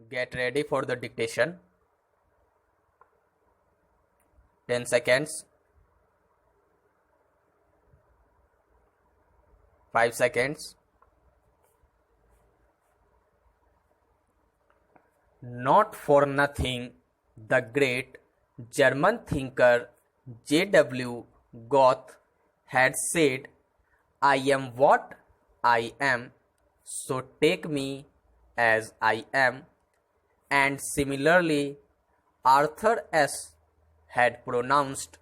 Get ready for the dictation. 10 seconds. 5 seconds. Not for nothing, the great German thinker J.W. Goethe had said, "I am what I am, so take me as I am." And similarly, Arthur S. had pronounced,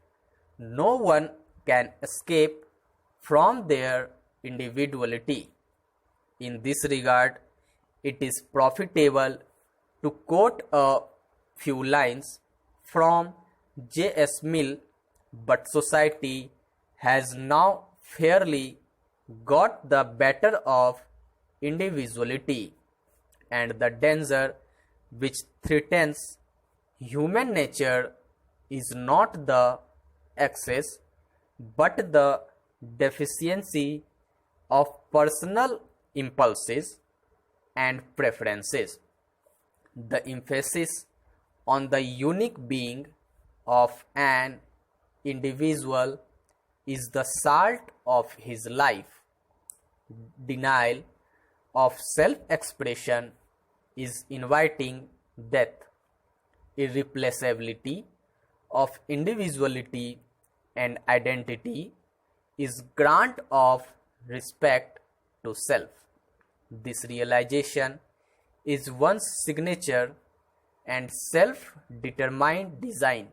"No one can escape from their individuality." In this regard, it is profitable to quote a few lines from J.S. Mill, but society has now fairly got the better of individuality, and the danger which threatens human nature is not the excess but the deficiency of personal impulses and preferences. The emphasis on the unique being of an individual is the salt of his life. Denial of self-expression is inviting death. Irreplaceability of individuality and identity is grant of respect to self. This realization is one's signature and self-determined design.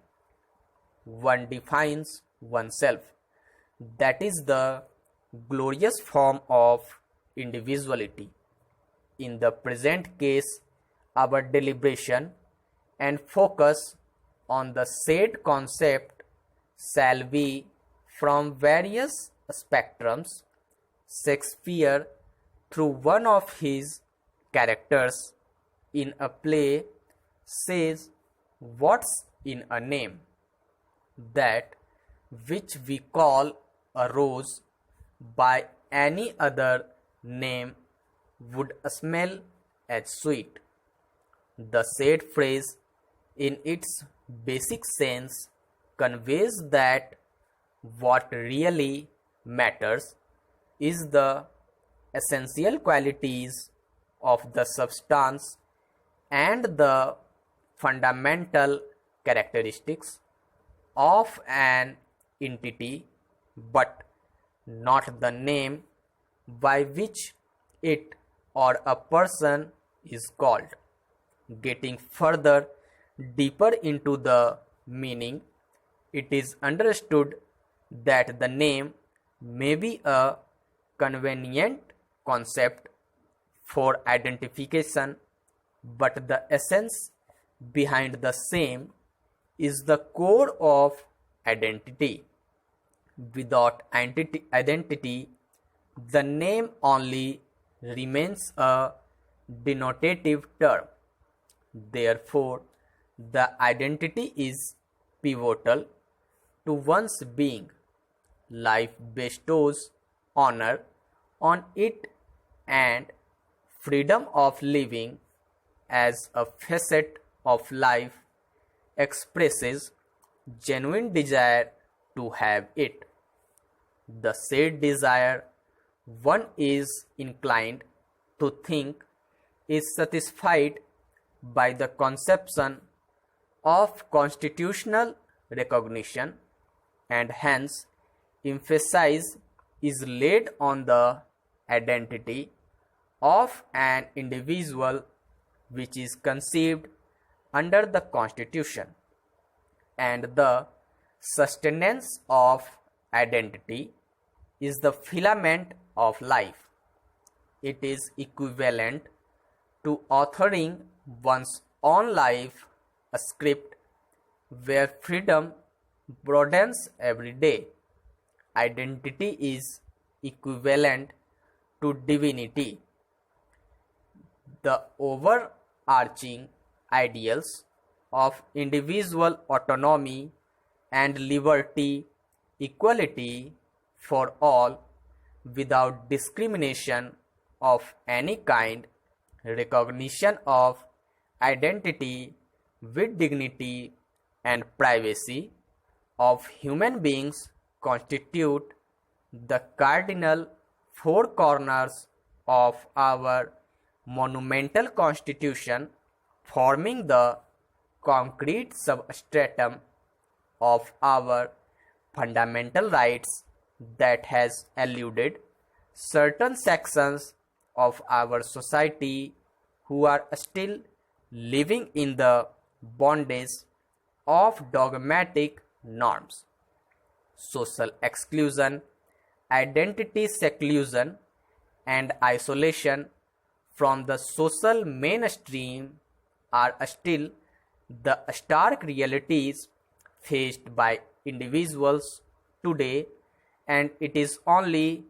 One defines oneself. That is the glorious form of individuality. In the present case, our deliberation and focus on the said concept shall be from various spectrums. Shakespeare, through one of his characters in a play, says, "What's in a name? That which we call a rose by any other name would smell as sweet." The said phrase, in its basic sense, conveys that what really matters is the essential qualities of the substance and the fundamental characteristics of an entity, but not the name by which it or a person is called. Getting further deeper into the meaning, it is understood that the name may be a convenient concept for identification, but the essence behind the same is the core of identity. Without identity, the name only remains a denotative term. Therefore, the identity is pivotal to one's being. Life bestows honor on it, and freedom of living as a facet of life expresses genuine desire to have it. The said desire, one is inclined to think, is satisfied by the conception of constitutional recognition, and hence emphasis is laid on the identity of an individual which is conceived under the Constitution, and the sustenance of identity is the filament of life. It is equivalent to authoring one's own life, a script where freedom broadens every day. Identity is equivalent to divinity. The overarching ideals of individual autonomy and liberty, equality for all without discrimination of any kind, recognition of identity with dignity and privacy of human beings constitute the cardinal four corners of our monumental constitution, forming the concrete substratum of our fundamental rights that has eluded certain sections of our society who are still living in the bondage of dogmatic norms, social exclusion, identity seclusion, and isolation from the social mainstream are still the stark realities faced by individuals today, and it is only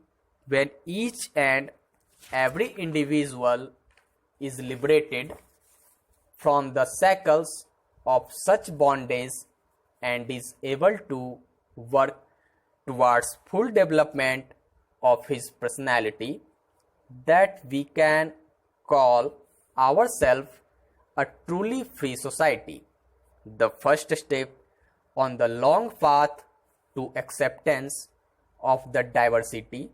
when each and every individual is liberated from the shackles of such bondage and is able to work towards full development of his personality that we can call ourselves a truly free society. The first step on the long path to acceptance of the diversity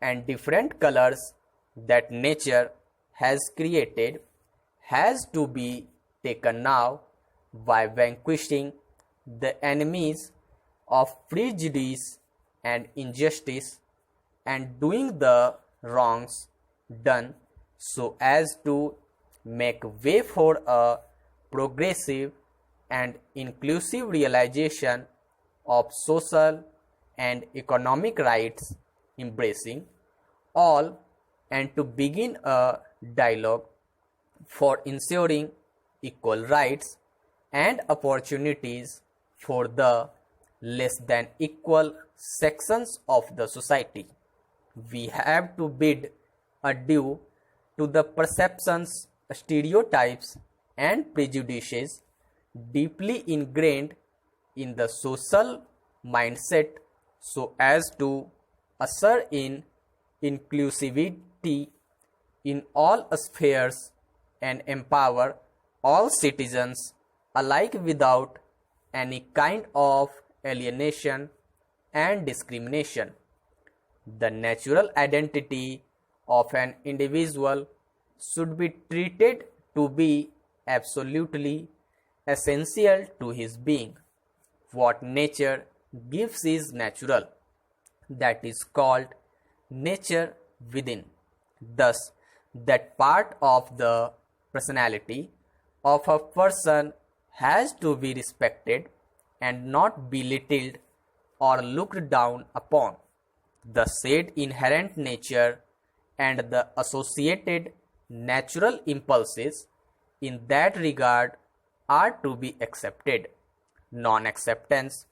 and different colors that nature has created has to be taken now by vanquishing the enemies of prejudice and injustice and doing the wrongs done so as to make way for a progressive and inclusive realization of social and economic rights embracing all, and to begin a dialogue for ensuring equal rights and opportunities for the less than equal sections of the society. We have to bid adieu to the perceptions, stereotypes, and prejudices deeply ingrained in the social mindset so as to usher in inclusivity in all spheres and empower all citizens alike without any kind of alienation and discrimination. The natural identity of an individual should be treated to be absolutely essential to his being. What nature gives is natural, that is called nature within. Thus, that part of the personality of a person has to be respected and not belittled or looked down upon. The said inherent nature and the associated natural impulses in that regard are to be accepted. Non-acceptance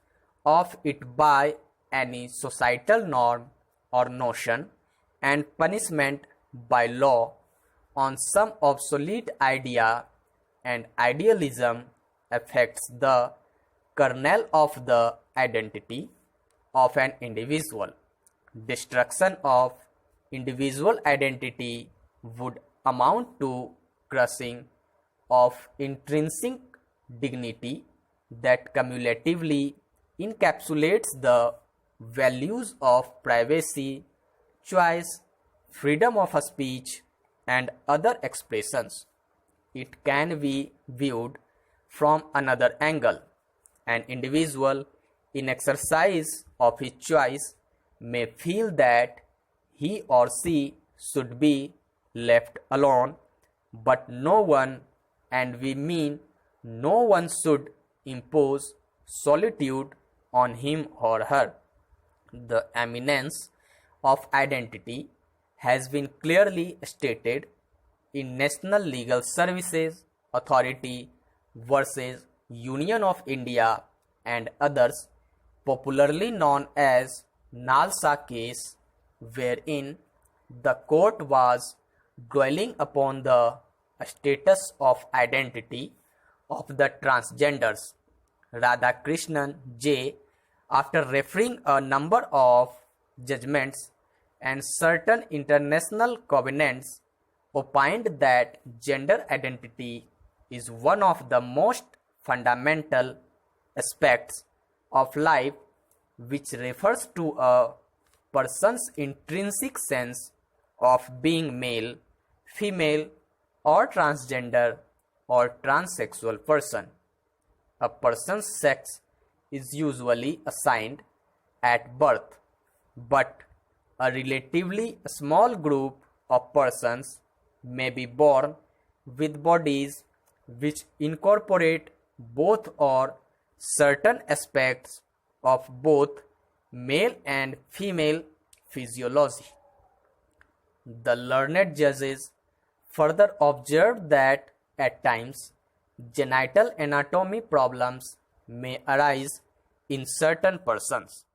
of it by any societal norm or notion and punishment by law on some obsolete idea and idealism affects the kernel of the identity of an individual. Destruction of individual identity would amount to crushing of intrinsic dignity that cumulatively encapsulates the values of privacy, choice, freedom of speech, and other expressions. It can be viewed from another angle. An individual in exercise of his choice may feel that he or she should be left alone, but no one, and we mean no one, should impose solitude on him or her. The eminence of identity has been clearly stated in National Legal Services Authority versus Union of India and others, popularly known as Nalsa case, wherein the court was dwelling upon the status of identity of the transgenders. Radhakrishnan J., after referring a number of judgments and certain international covenants, opined that gender identity is one of the most fundamental aspects of life, which refers to a person's intrinsic sense of being male, female, or transgender or transsexual person. A person's sex is usually assigned at birth, but a relatively small group of persons may be born with bodies which incorporate both or certain aspects of both male and female physiology. The learned judges further observed that at times genital anatomy problems may arise in certain persons.